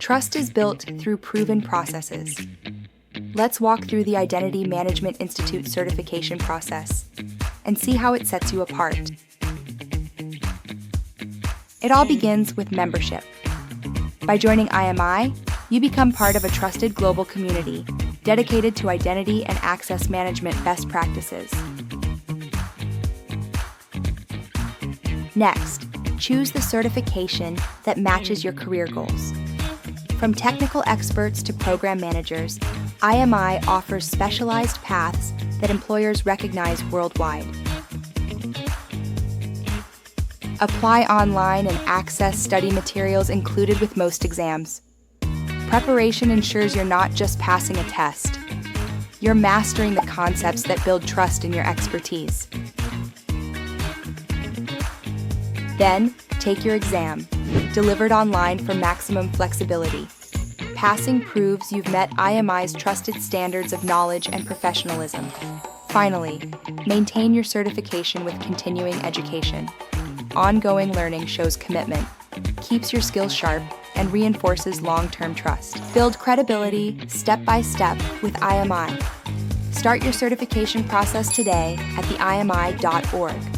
Trust is built through proven processes. Let's walk through the Identity Management Institute certification process and see how it sets you apart. It all begins with membership. By joining IMI, you become part of a trusted global community dedicated to identity and access management best practices. Next, choose the certification that matches your career goals. From technical experts to program managers, IMI offers specialized paths that employers recognize worldwide. Apply online and access study materials included with most exams. Preparation ensures you're not just passing a test. You're mastering the concepts that build trust in your expertise. Then, take your exam, delivered online for maximum flexibility. Passing proves you've met IMI's trusted standards of knowledge and professionalism. Finally, maintain your certification with continuing education. Ongoing learning shows commitment, keeps your skills sharp, and reinforces long-term trust. Build credibility step by step with IMI. Start your certification process today at theimi.org.